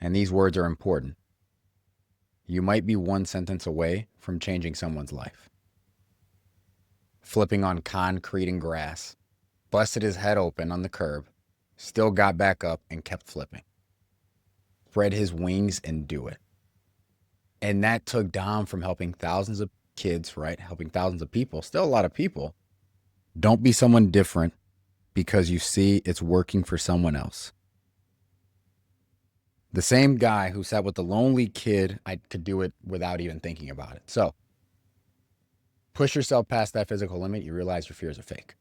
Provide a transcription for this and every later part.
And these words are important. You might be one sentence away from changing someone's life. Flipping on concrete and grass, busted his head open on the curb, still got back up and kept flipping. Spread his wings and do it. And that took Dom from helping thousands of kids, right? Helping thousands of people, still a lot of people. Don't be someone different because you see it's working for someone else. The same guy who sat with the lonely kid, I could do it without even thinking about it. So push yourself past that physical limit. You realize your fears are fake.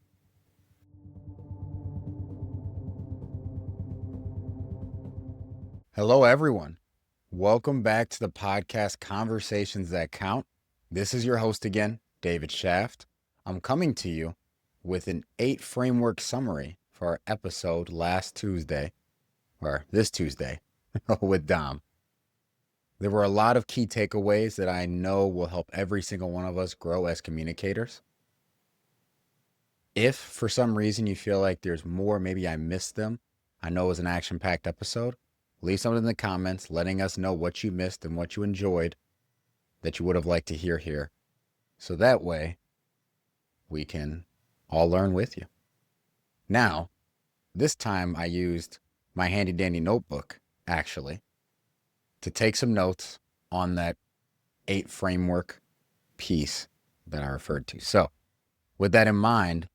Hello, everyone. Welcome back to the podcast Conversations That Count. This is your host again, David Shaft. I'm coming to you with an 8 framework summary for our episode last Tuesday, or this Tuesday, with Dom. There were a lot of key takeaways that I know will help every single one of us grow as communicators. If for some reason you feel like there's more, maybe I missed them, I know it was an action-packed episode, leave something in the comments letting us know what you missed and what you enjoyed that you would have liked to hear here. So that way we can all learn with you. Now, this time I used my handy dandy notebook, actually, to take some notes on that 8 framework piece that I referred to. So with that in mind,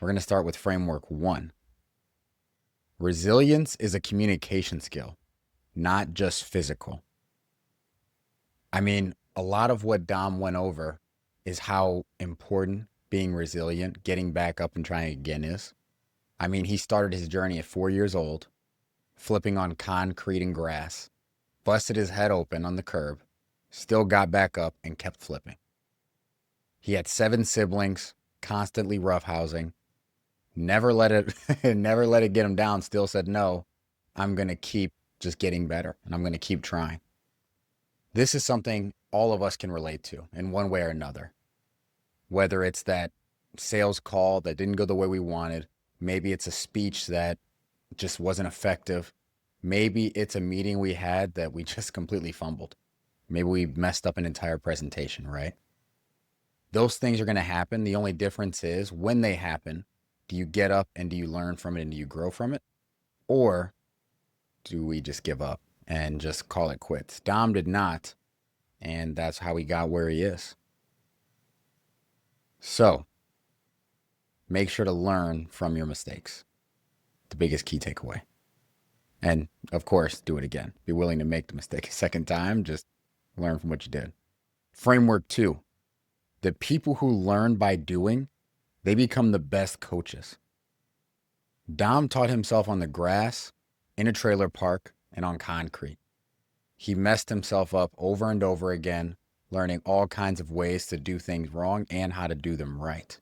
we're going to start with framework 1. Resilience is a communication skill, not just physical. I mean, a lot of what Dom went over is how important being resilient, getting back up and trying again is. I mean, he started his journey at 4 years old, flipping on concrete and grass, busted his head open on the curb, still got back up and kept flipping. He had 7 siblings, constantly roughhousing, never let it get him down, still said, no, I'm going to keep just getting better and I'm going to keep trying. This is something all of us can relate to in one way or another. Whether it's that sales call that didn't go the way we wanted, maybe it's a speech that just wasn't effective. Maybe it's a meeting we had that we just completely fumbled. Maybe we messed up an entire presentation, right? Those things are going to happen. The only difference is when they happen, do you get up and do you learn from it and do you grow from it? Or do we just give up and just call it quits? Dom did not, and that's how he got where he is. So make sure to learn from your mistakes. The biggest key takeaway. And of course, do it again. Be willing to make the mistake a second time. Just learn from what you did. Framework 2. The people who learn by doing, they become the best coaches. Dom taught himself on the grass, in a trailer park, and on concrete. He messed himself up over and over again, learning all kinds of ways to do things wrong and how to do them right.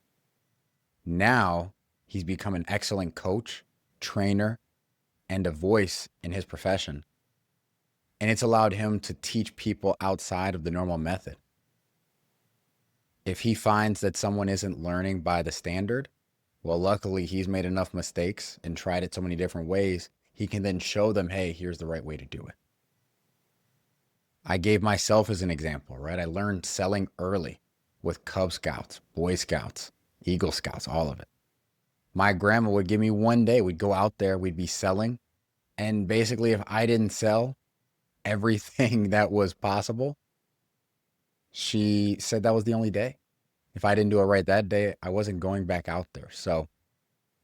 Now, he's become an excellent coach, trainer, and a voice in his profession. And it's allowed him to teach people outside of the normal method. If he finds that someone isn't learning by the standard, well, luckily he's made enough mistakes and tried it so many different ways, he can then show them, hey, here's the right way to do it. I gave myself as an example, right? I learned selling early with Cub Scouts, Boy Scouts, Eagle Scouts, all of it. My grandma would give me one day, we'd go out there, we'd be selling. And basically, if I didn't sell everything that was possible, she said that was the only day. If I didn't do it right that day, I wasn't going back out there. So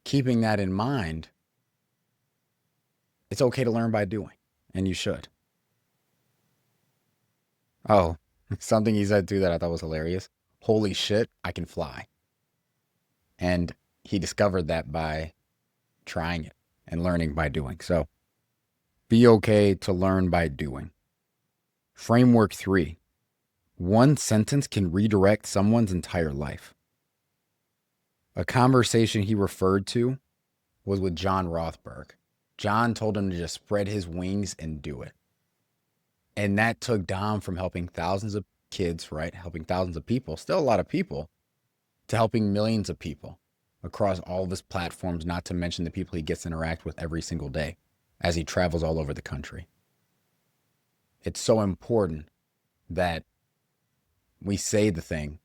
keeping that in mind, it's okay to learn by doing, and you should. Oh, something he said too that I thought was hilarious. Holy shit, I can fly. And he discovered that by trying it and learning by doing. So be okay to learn by doing. Framework 3. One sentence can redirect someone's entire life. A conversation he referred to was with John Rothberg. John told him to just spread his wings and do it. And that took Dom from helping thousands of kids, right? Helping thousands of people, still a lot of people, to helping millions of people across all of his platforms, not to mention the people he gets to interact with every single day as he travels all over the country. It's so important that we say the thing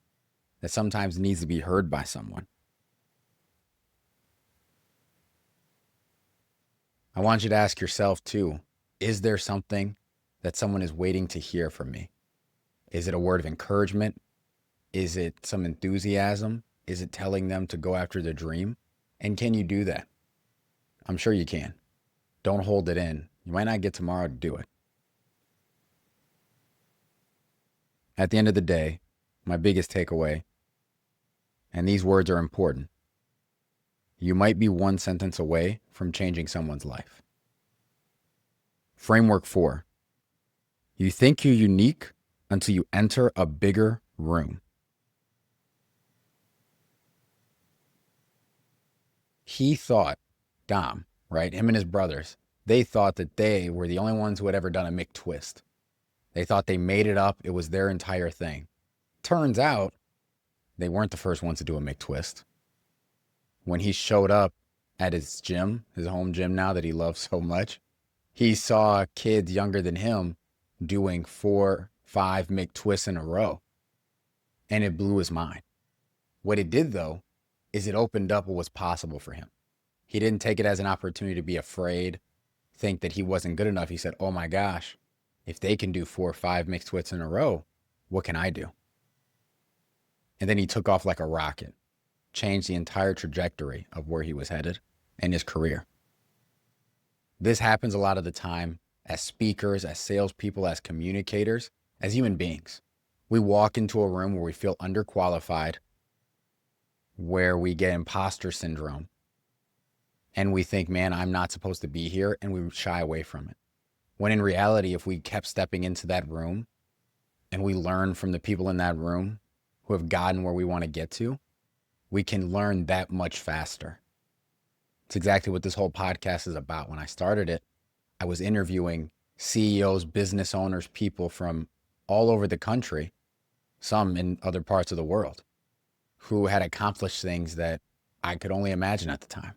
that sometimes needs to be heard by someone. I want you to ask yourself too, is there something that someone is waiting to hear from me? Is it a word of encouragement? Is it some enthusiasm? Is it telling them to go after their dream? And can you do that? I'm sure you can. Don't hold it in. You might not get tomorrow to do it. At the end of the day, my biggest takeaway, and these words are important, you might be one sentence away from changing someone's life. Framework 4. You think you're unique until you enter a bigger room. He thought, Dom, right? Him and his brothers, they thought that they were the only ones who had ever done a McTwist. They thought they made it up. It was their entire thing. Turns out they weren't the first ones to do a McTwist. When he showed up at his gym, his home gym now that he loves so much, he saw kids younger than him doing 4, 5 McTwists in a row. And it blew his mind. What it did, though, is it opened up what was possible for him. He didn't take it as an opportunity to be afraid, think that he wasn't good enough. He said, oh my gosh, if they can do 4 or 5 McTwists in a row, what can I do? And then he took off like a rocket, changed the entire trajectory of where he was headed in his career. This happens a lot of the time as speakers, as salespeople, as communicators, as human beings. We walk into a room where we feel underqualified, where we get imposter syndrome, and we think, man, I'm not supposed to be here, and we shy away from it. When in reality, if we kept stepping into that room and we learn from the people in that room who have gotten where we want to get to, we can learn that much faster. It's exactly what this whole podcast is about. When I started it, I was interviewing CEOs, business owners, people from all over the country, some in other parts of the world, who had accomplished things that I could only imagine at the time.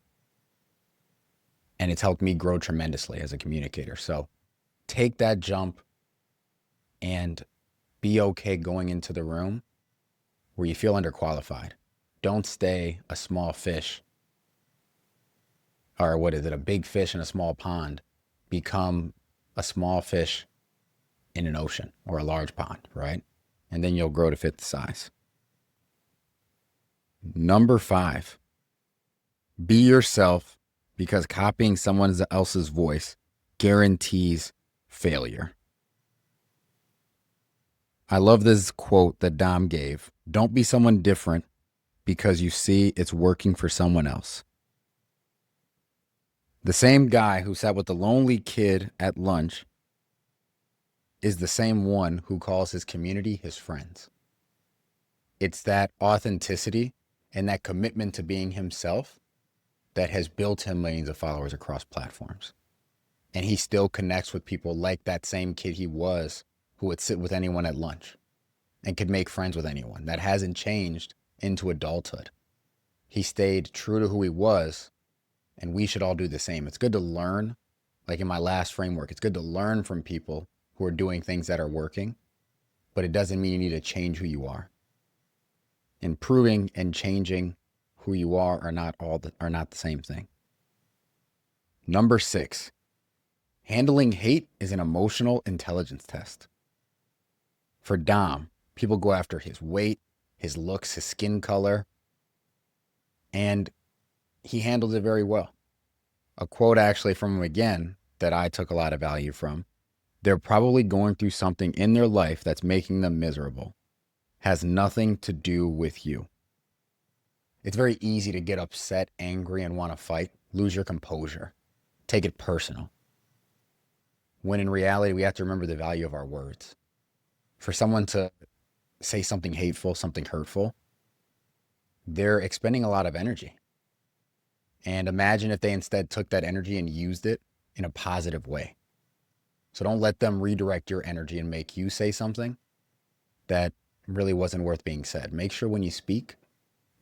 And it's helped me grow tremendously as a communicator. So take that jump and be okay going into the room where you feel underqualified. Don't stay a small fish, or what is it, a big fish in a small pond. Become a small fish in an ocean or a large pond, right? And then you'll grow to fit the size. Number 5, be yourself, because copying someone else's voice guarantees failure. I love this quote that Dom gave. Don't be someone different because you see it's working for someone else. The same guy who sat with the lonely kid at lunch is the same one who calls his community his friends. It's that authenticity and that commitment to being himself that has built him millions of followers across platforms. And he still connects with people like that same kid he was, who would sit with anyone at lunch and could make friends with anyone. That hasn't changed into adulthood. He stayed true to who he was, and we should all do the same. It's good to learn, like in my last framework, it's good to learn from people who are doing things that are working, but it doesn't mean you need to change who you are. Improving and changing who you are not the same thing. Number 6, handling hate is an emotional intelligence test. For Dom, people go after his weight, his looks, his skin color, and he handled it very well. A quote actually from him again that I took a lot of value from. They're probably going through something in their life that's making them miserable. Has nothing to do with you. It's very easy to get upset, angry, and want to fight, lose your composure, take it personal. When in reality, we have to remember the value of our words. For someone to say something hateful, something hurtful, they're expending a lot of energy. And imagine if they instead took that energy and used it in a positive way. So don't let them redirect your energy and make you say something that really wasn't worth being said. Make sure when you speak,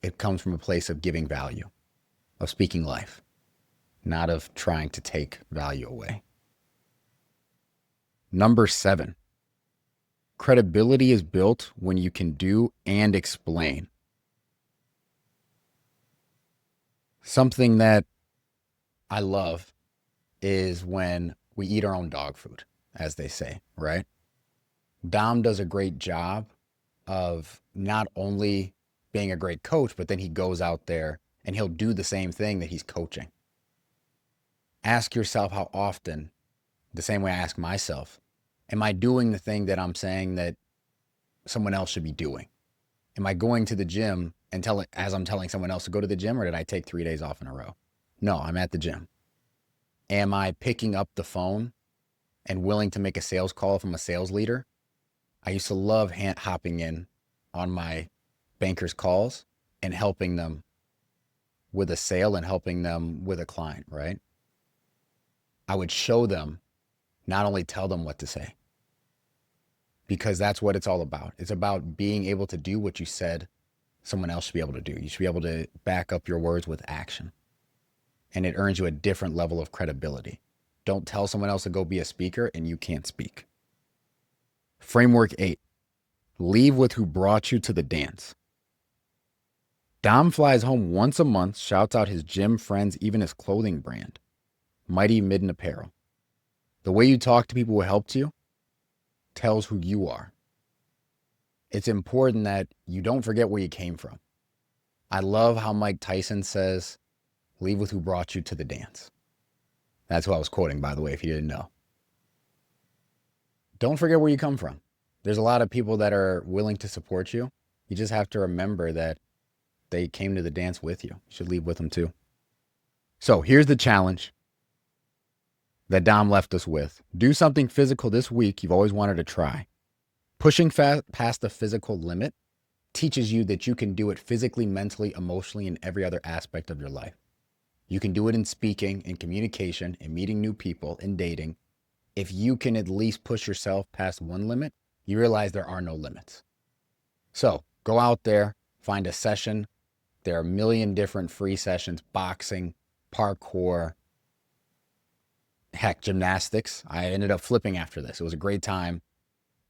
it comes from a place of giving value, of speaking life, not of trying to take value away. Number 7, credibility is built when you can do and explain. Something that I love is when we eat our own dog food, as they say, right? Dom does a great job of not only being a great coach, but then he goes out there and he'll do the same thing that he's coaching. Ask yourself how often, the same way I ask myself, am I doing the thing that I'm saying that someone else should be doing? Am I going to the gym and as I'm telling someone else to go to the gym, or did I take 3 days off in a row? No, I'm at the gym. Am I picking up the phone and willing to make a sales call from a sales leader? I used to love hopping in on my bankers' calls and helping them with a sale and helping them with a client, right? I would show them, not only tell them what to say, because that's what it's all about. It's about being able to do what you said someone else should be able to do. You should be able to back up your words with action, and it earns you a different level of credibility. Don't tell someone else to go be a speaker and you can't speak. Framework 8, leave with who brought you to the dance. Dom flies home once a month, shouts out his gym friends, even his clothing brand, Mighty Midden Apparel. The way you talk to people who helped you tells who you are. It's important that you don't forget where you came from. I love how Mike Tyson says, leave with who brought you to the dance. That's who I was quoting, by the way, if you didn't know. Don't forget where you come from. There's a lot of people that are willing to support you. You just have to remember that they came to the dance with you. You should leave with them too. So here's the challenge that Dom left us with. Do something physical this week you've always wanted to try. Pushing past the physical limit teaches you that you can do it physically, mentally, emotionally, and every other aspect of your life. You can do it in speaking, in communication, in meeting new people, in dating. If you can at least push yourself past one limit, you realize there are no limits. So go out there, find a session. There are a million different free sessions, boxing, parkour, heck, gymnastics. I ended up flipping after this. It was a great time.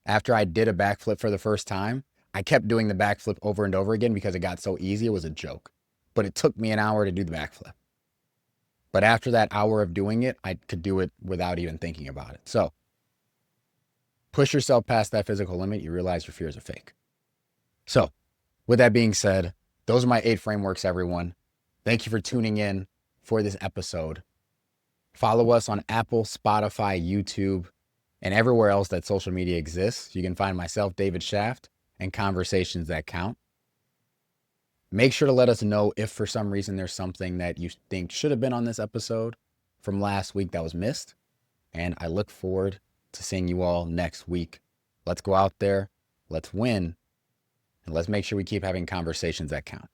After I did a backflip for the first time, I kept doing the backflip over and over again because it got so easy. It was a joke. But it took me an hour to do the backflip. But after that hour of doing it, I could do it without even thinking about it. So push yourself past that physical limit. You realize your fears are fake. So with that being said, those are my 8 frameworks, everyone. Thank you for tuning in for this episode. Follow us on Apple, Spotify, YouTube, and everywhere else that social media exists. You can find myself, David Shaft, and Conversations That Count. Make sure to let us know if for some reason there's something that you think should have been on this episode from last week that was missed. And I look forward to seeing you all next week. Let's go out there, let's win, and let's make sure we keep having conversations that count.